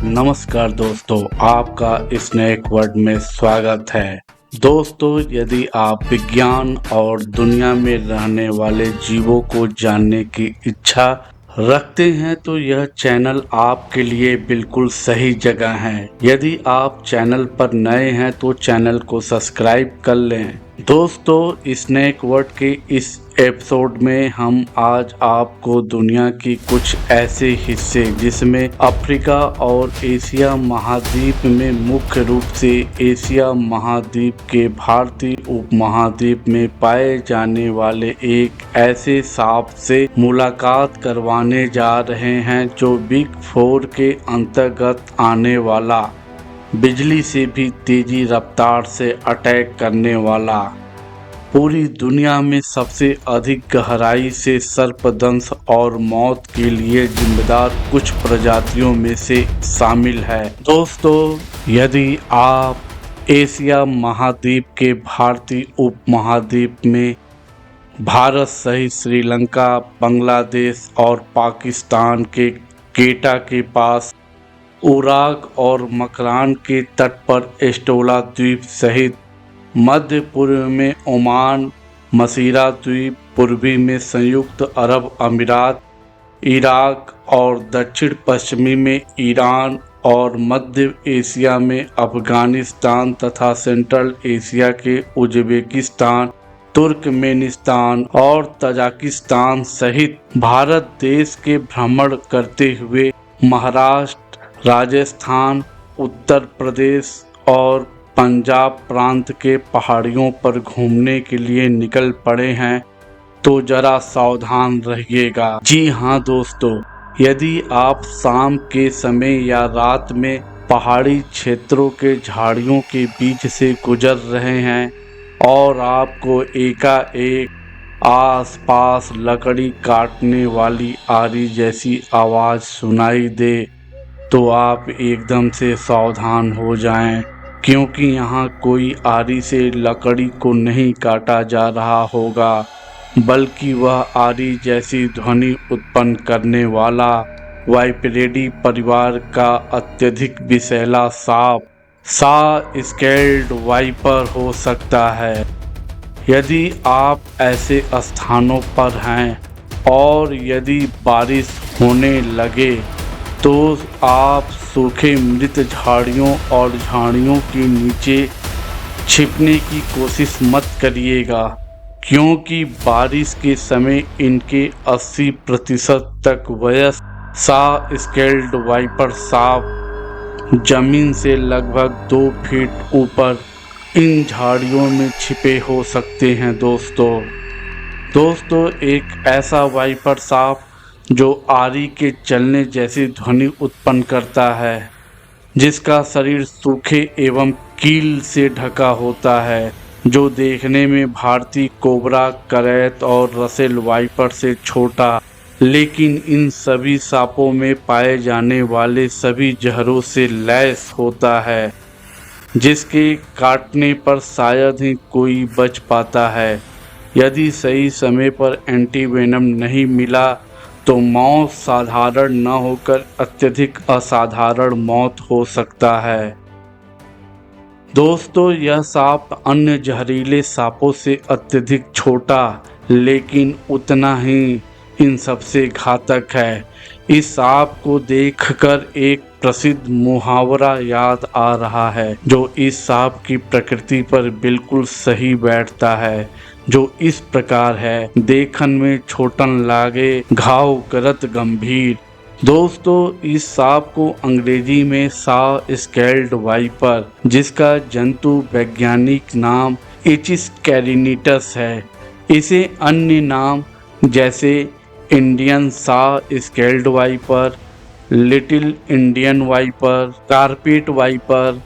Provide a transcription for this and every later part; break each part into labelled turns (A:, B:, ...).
A: नमस्कार दोस्तों, आपका स्नेक वर्ड में स्वागत है। दोस्तों, यदि आप विज्ञान और दुनिया में रहने वाले जीवों को जानने की इच्छा रखते हैं तो यह चैनल आपके लिए बिल्कुल सही जगह है। यदि आप चैनल पर नए हैं तो चैनल को सब्सक्राइब कर लें। दोस्तों, स्नेक वर्ड के इस एपिसोड में हम आज आपको दुनिया की कुछ ऐसे हिस्से जिसमें अफ्रीका और एशिया महाद्वीप में मुख्य रूप से एशिया महाद्वीप के भारतीय उपमहाद्वीप में पाए जाने वाले एक ऐसे सांप से मुलाकात करवाने जा रहे हैं जो बिग फोर के अंतर्गत आने वाला, बिजली से भी तेजी रफ्तार से अटैक करने वाला, पूरी दुनिया में सबसे अधिक गहराई से सर्पदंश और मौत के लिए जिम्मेदार कुछ प्रजातियों में से शामिल है। दोस्तों, यदि आप एशिया महाद्वीप के भारतीय उपमहाद्वीप में भारत सहित श्रीलंका, बांग्लादेश और पाकिस्तान के केटा के पास उराक और मकरान के तट पर एस्टोला द्वीप सहित मध्य पूर्व में ओमान, मसीरा द्वीप, पूर्वी में संयुक्त अरब अमीरात, इराक और दक्षिण पश्चिमी में ईरान और मध्य एशिया में अफगानिस्तान तथा सेंट्रल एशिया के उज्बेकिस्तान, तुर्कमेनिस्तान और तजाकिस्तान सहित भारत देश के भ्रमण करते हुए महाराष्ट्र, राजस्थान, उत्तर प्रदेश और पंजाब प्रांत के पहाड़ियों पर घूमने के लिए निकल पड़े हैं तो जरा सावधान रहिएगा। जी हाँ दोस्तों, यदि आप शाम के समय या रात में पहाड़ी क्षेत्रों के झाड़ियों के बीच से गुजर रहे हैं और आपको एकाएक आसपास लकड़ी काटने वाली आरी जैसी आवाज़ सुनाई दे तो आप एकदम से सावधान हो जाएं, क्योंकि यहाँ कोई आरी से लकड़ी को नहीं काटा जा रहा होगा, बल्कि वह आरी जैसी ध्वनि उत्पन्न करने वाला वाइपरिडी परिवार का अत्यधिक विषैला सांप स्केल्ड वाइपर हो सकता है। यदि आप ऐसे स्थानों पर हैं और यदि बारिश होने लगे तो आप सूखे मृत झाड़ियों और झाड़ियों के नीचे छिपने की कोशिश मत करिएगा, क्योंकि बारिश के समय इनके 80% तक वयस्क स्केल्ड वाइपर सांप जमीन से लगभग 2 फीट ऊपर इन झाड़ियों में छिपे हो सकते हैं। दोस्तों, एक ऐसा वाइपर सांप जो आरी के चलने जैसी ध्वनि उत्पन्न करता है, जिसका शरीर सूखे एवं कील से ढका होता है, जो देखने में भारतीय कोबरा, करैत और रसेल वाइपर से छोटा, लेकिन इन सभी सांपों में पाए जाने वाले सभी जहरों से लैस होता है, जिसके काटने पर शायद ही कोई बच पाता है। यदि सही समय पर एंटीवेनम नहीं मिला तो मौत साधारण न होकर अत्यधिक असाधारण मौत हो सकता है। दोस्तों, यह सांप अन्य जहरीले सांपों से अत्यधिक छोटा लेकिन उतना ही इन सबसे घातक है। इस सांप को देखकर एक प्रसिद्ध मुहावरा याद आ रहा है जो इस सांप की प्रकृति पर बिल्कुल सही बैठता है, जो इस प्रकार है, देखन में छोटन लागे, घाव करत गंभीर। दोस्तों, इस सांप को अंग्रेजी में स्केल्ड वाइपर, जिसका जंतु वैज्ञानिक नाम एचिस कैरिनीटस है, इसे अन्य नाम जैसे Indian scaled viper, little Indian viper, carpet viper,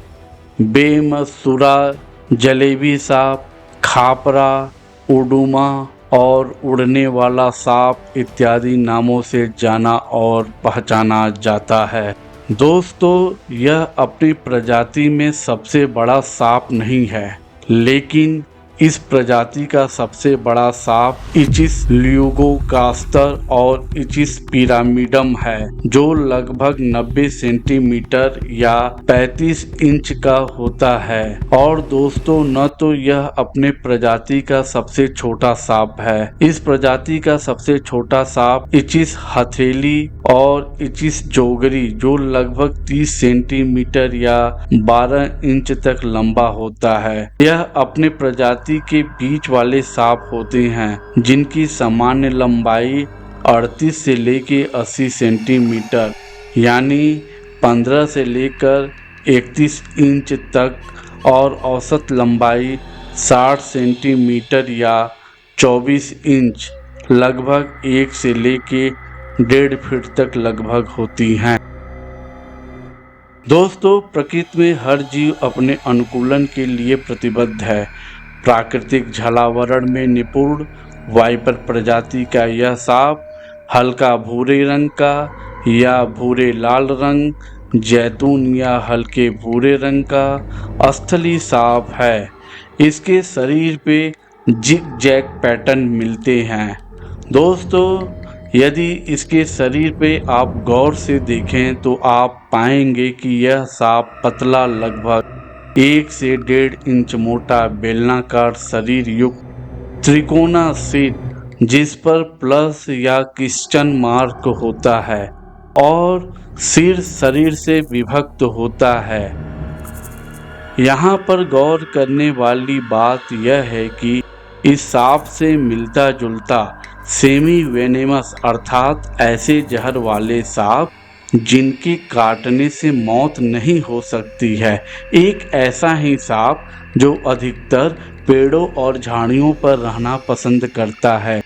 A: बेमसूरा जलेबी सांप, खापरा, उडुमा और उड़ने वाला सांप इत्यादि नामों से जाना और पहचाना जाता है। दोस्तों, यह अपनी प्रजाति में सबसे बड़ा सांप नहीं है, लेकिन इस प्रजाति का सबसे बड़ा सांप इचिस ल्यूगोकास्टर और इचिस पिरामिडम है, जो लगभग 90 सेंटीमीटर या 35 इंच का होता है। और दोस्तों, न तो यह अपने प्रजाति का सबसे छोटा सांप है, इस प्रजाति का सबसे छोटा सांप इचिस हथेली और इचिस जोगरी, जो लगभग 30 सेंटीमीटर या 12 इंच तक लंबा होता है। यह अपने प्रजाति के बीच वाले सांप होते हैं, जिनकी सामान्य लंबाई 38 से लेकर 80 सेंटीमीटर यानी 15 से लेकर 31 इंच तक और औसत लंबाई 60 सेंटीमीटर या 24 इंच लगभग 1 से लेकर 1.5 फीट तक लगभग होती हैं। दोस्तों, प्रकृति में हर जीव अपने अनुकूलन के लिए प्रतिबद्ध है। प्राकृतिक जलावरण में निपुण वाइपर प्रजाति का यह सांप हल्का भूरे रंग का या भूरे लाल रंग, जैतून या हल्के भूरे रंग का स्थलीय सांप है। इसके शरीर पे जिग-जैग पैटर्न मिलते हैं। दोस्तों, यदि इसके शरीर पे आप गौर से देखें तो आप पाएंगे कि यह सांप पतला, लगभग 1 से 1.5 इंच मोटा, बेलनाकार शरीर युक्त त्रिकोणा सिर, जिस पर प्लस या क्वेश्चन मार्क होता है और सिर शरीर से विभक्त होता है। यहाँ पर गौर करने वाली बात यह है कि इस सांप से मिलता जुलता सेमी वेनेमस अर्थात ऐसे जहर वाले सांप जिनके काटने से मौत नहीं हो सकती है, एक ऐसा ही सांप जो अधिकतर पेड़ों और झाड़ियों पर रहना पसंद करता है।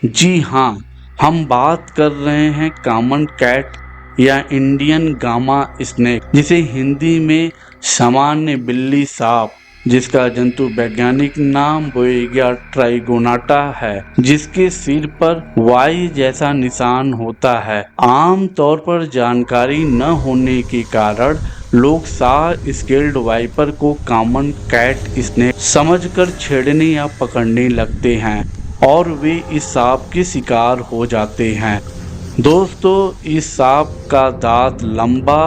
A: जी हाँ, हम बात कर रहे हैं कॉमन कैट या इंडियन गामा स्नेक, जिसे हिंदी में सामान्य बिल्ली सांप, जिसका जंतु वैज्ञानिक नाम बोएगिया ट्राइगोनाटा है, जिसके सिर पर वाई जैसा निशान होता है। आम तौर पर जानकारी न होने के कारण लोग सार स्केल्ड वाइपर को कॉमन कैट स्नेक समझकर छेड़ने या पकड़ने लगते हैं और वे इस सांप के शिकार हो जाते हैं। दोस्तों, इस सांप का दांत लंबा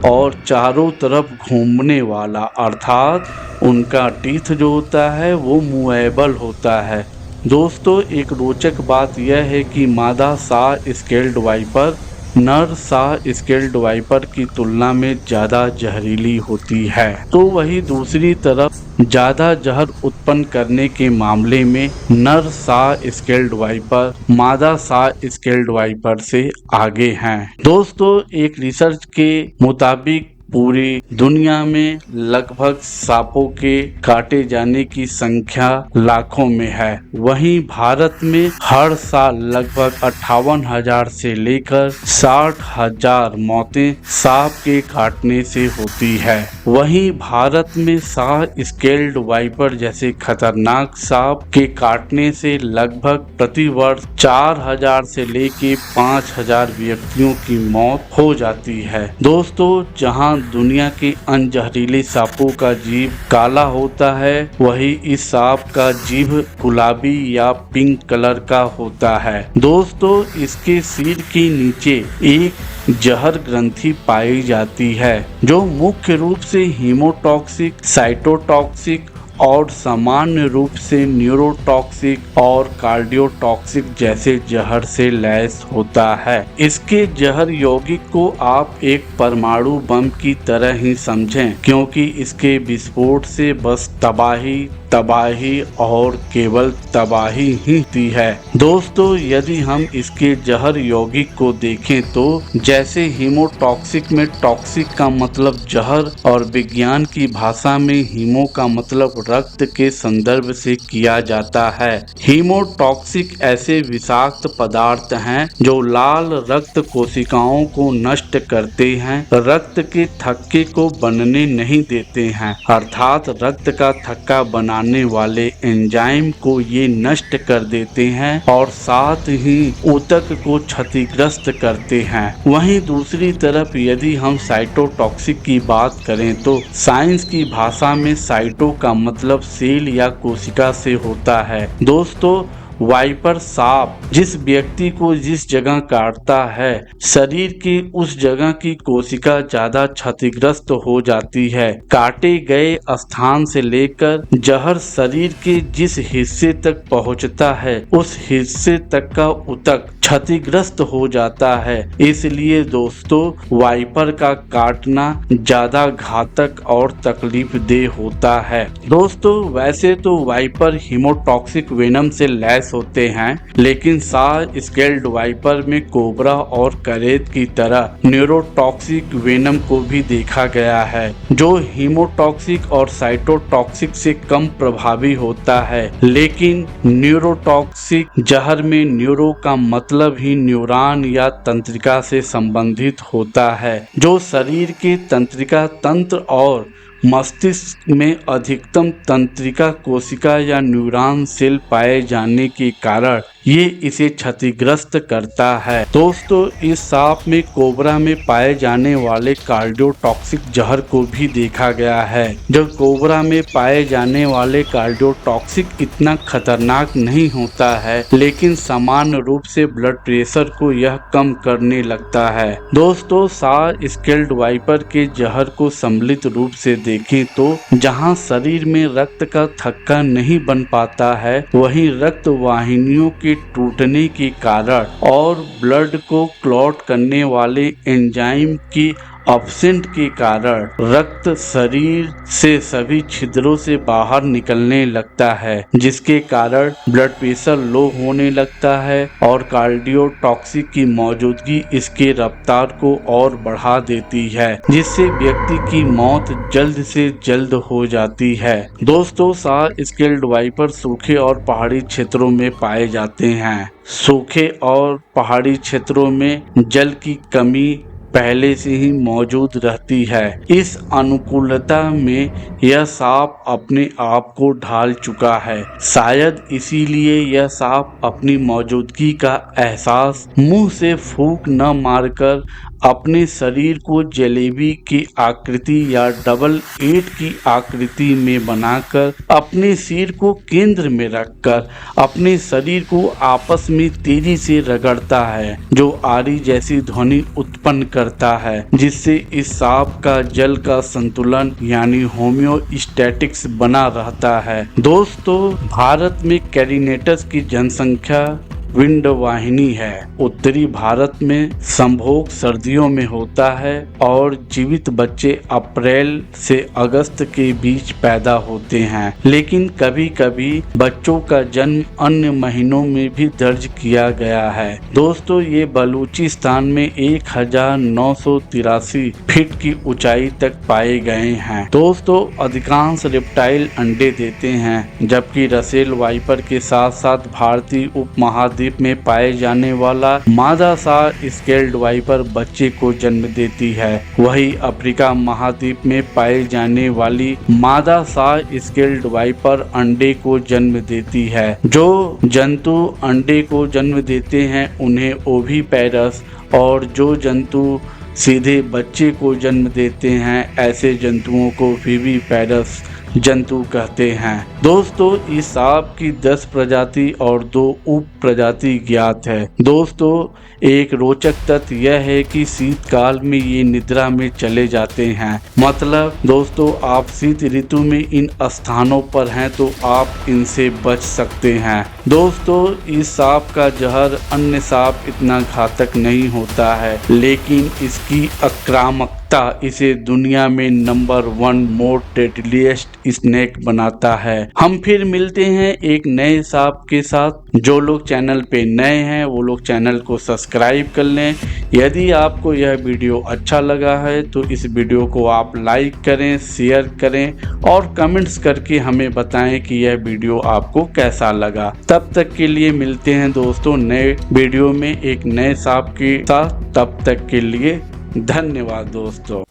A: और चारों तरफ घूमने वाला अर्थात उनका टीथ जो होता है वो मूवेबल होता है। दोस्तों, एक रोचक बात यह है कि मादा सार स्केल्ड वाइपर नर सार स्केल्ड वाइपर की तुलना में ज़्यादा जहरीली होती है, तो वही दूसरी तरफ ज़्यादा जहर उत्पन्न करने के मामले में नर सार स्केल्ड वाइपर मादा सार स्केल्ड वाइपर से आगे हैं। दोस्तों, एक रिसर्च के मुताबिक पूरी दुनिया में लगभग सांपों के काटे जाने की संख्या लाखों में है। वहीं भारत में हर साल लगभग 58,000 से लेकर 60,000 मौतें सांप के काटने से होती है। वहीं भारत में सार स्केल्ड वाइपर जैसे खतरनाक सांप के काटने से लगभग प्रति वर्ष 4,000 से लेकर 5,000 व्यक्तियों की मौत हो जाती है। दोस्तों, जहां दुनिया के अन्य जहरीले सांपों का जीभ काला होता है, वही इस सांप का जीभ गुलाबी या पिंक कलर का होता है। दोस्तों, इसके सिर के नीचे एक जहर ग्रंथि पाई जाती है जो मुख्य रूप से हीमोटॉक्सिक, साइटोटॉक्सिक और सामान्य रूप से न्यूरोटॉक्सिक और कार्डियोटॉक्सिक जैसे जहर से लैस होता है। इसके जहर यौगिक को आप एक परमाणु बम की तरह ही समझें, क्योंकि इसके विस्फोट से बस तबाही और केवल तबाही ही होती है। दोस्तों, यदि हम इसके जहर यौगिक को देखें तो जैसे हीमोटॉक्सिक में टॉक्सिक का मतलब जहर और विज्ञान की भाषा में हीमो का मतलब रक्त के संदर्भ से किया जाता है। हीमोटॉक्सिक ऐसे विषाक्त पदार्थ हैं जो लाल रक्त कोशिकाओं को नष्ट करते हैं, रक्त के थक्के को बनने नहीं देते हैं, अर्थात रक्त का थक्का बना बनाने वाले एंजाइम को ये नष्ट कर देते हैं और साथ ही ऊतक को क्षतिग्रस्त करते हैं। वहीं दूसरी तरफ यदि हम साइटोटॉक्सिक की बात करें तो साइंस की भाषा में साइटो का मतलब सेल या कोशिका से होता है। दोस्तों, वाइपर सांप जिस व्यक्ति को जिस जगह काटता है, शरीर की उस जगह की कोशिका ज्यादा क्षतिग्रस्त हो जाती है। काटे गए स्थान से लेकर जहर शरीर के जिस हिस्से तक पहुंचता है, उस हिस्से तक का ऊतक क्षतिग्रस्त हो जाता है। इसलिए दोस्तों, वाइपर का काटना ज्यादा घातक और तकलीफदेह होता है। दोस्तों, वैसे तो वाइपर हीमोटॉक्सिक वेनम से लैस होते हैं, लेकिन शार्प स्केल्ड वाइपर में कोबरा और करेत की तरह न्यूरोटॉक्सिक वेनम को भी देखा गया है, जो हीमोटॉक्सिक और साइटोटॉक्सिक से कम प्रभावी होता है। लेकिन न्यूरोटॉक्सिक जहर में न्यूरो का मतलब ही न्यूरॉन या तंत्रिका से संबंधित होता है, जो शरीर के तंत्रिका तंत्र और मस्तिष्क में अधिकतम तंत्रिका कोशिका या न्यूरॉन सेल पाए जाने के कारण ये इसे क्षतिग्रस्त करता है। दोस्तों, इस सांप में कोबरा में पाए जाने वाले कार्डियोटॉक्सिक जहर को भी देखा गया है। जब कोबरा में पाए जाने वाले कार्डियोटॉक्सिक इतना खतरनाक नहीं होता है, लेकिन सामान्य रूप से ब्लड प्रेशर को यह कम करने लगता है। दोस्तों, शार्प स्केल्ड वाइपर के जहर को सम्मिलित रूप से देखें तो जहां शरीर में रक्त का थक्का नहीं बन पाता है, वहीं रक्त वाहिनियों के टूटने के कारण और ब्लड को क्लॉट करने वाले एंजाइम की एब्सेंट के कारण रक्त शरीर से सभी छिद्रों से बाहर निकलने लगता है, जिसके कारण ब्लड प्रेशर लो होने लगता है और कार्डियोटॉक्सिक की मौजूदगी इसके रफ्तार को और बढ़ा देती है, जिससे व्यक्ति की मौत जल्द से जल्द हो जाती है। दोस्तों, शार्प स्केल्ड वाइपर सूखे और पहाड़ी क्षेत्रों में पाए जाते हैं। सूखे और पहाड़ी क्षेत्रों में जल की कमी पहले से ही मौजूद रहती है। इस अनुकूलता में यह सांप अपने आप को ढाल चुका है। शायद इसीलिए यह सांप अपनी मौजूदगी का एहसास मुंह से फूंक न मारकर अपने शरीर को जलेबी की आकृति या डबल 8 की आकृति में बनाकर अपने सिर को केंद्र में रखकर अपने शरीर को आपस में तेजी से रगड़ता है, जो आरी जैसी ध्वनि उत्पन्न करता है, जिससे इस सांप का जल का संतुलन यानी होम्योस्टैटिक्स बना रहता है। दोस्तों, भारत में कैरिनेटस की जनसंख्या विंड वाहिनी है। उत्तरी भारत में संभोग सर्दियों में होता है और जीवित बच्चे अप्रैल से अगस्त के बीच पैदा होते हैं, लेकिन कभी कभी बच्चों का जन्म अन्य महीनों में भी दर्ज किया गया है। दोस्तों, ये बलूचिस्तान में 1983 फीट की ऊंचाई तक पाए गए हैं। दोस्तों, अधिकांश रेप्टाइल अंडे देते हैं, जबकि रसेल वाइपर के साथ साथ भारतीय उपमहाद्वीप में पाए जाने वाला मादा शार्प स्केल्ड वाइपर बच्चे को जन्म देती है। वही अफ्रीका महाद्वीप में पाए जाने वाली मादा शार्प स्केल्ड वाइपर अंडे को जन्म देती है। जो जंतु अंडे को जन्म देते हैं उन्हें ओविपेरस और जो जंतु सीधे बच्चे को जन्म देते हैं ऐसे जंतुओं को विविपेरस जंतु कहते हैं। दोस्तों, इस सांप की 10 प्रजाति और 2 उप प्रजाति ज्ञात है। दोस्तों, एक रोचक तथ्य यह है कि शीतकाल में ये निद्रा में चले जाते हैं। मतलब दोस्तों, आप शीत ऋतु में इन स्थानों पर हैं तो आप इनसे बच सकते हैं। दोस्तों, इस सांप का जहर अन्य सांप इतना घातक नहीं होता है, लेकिन इसकी आक्रामकता इसे दुनिया में नंबर 1 मोस्ट डेडलीस्ट स्नेक बनाता है। हम फिर मिलते हैं एक नए सांप के साथ। जो लोग चैनल पे नए हैं वो लोग चैनल को सब्सक्राइब कर लें। यदि आपको यह वीडियो अच्छा लगा है तो इस वीडियो को आप लाइक करें, शेयर करें और कमेंट्स करके हमें बताएं कि यह वीडियो आपको कैसा लगा। तब तक के लिए मिलते हैं दोस्तों नए वीडियो में एक नए सांप के साथ। तब तक के लिए धन्यवाद दोस्तों।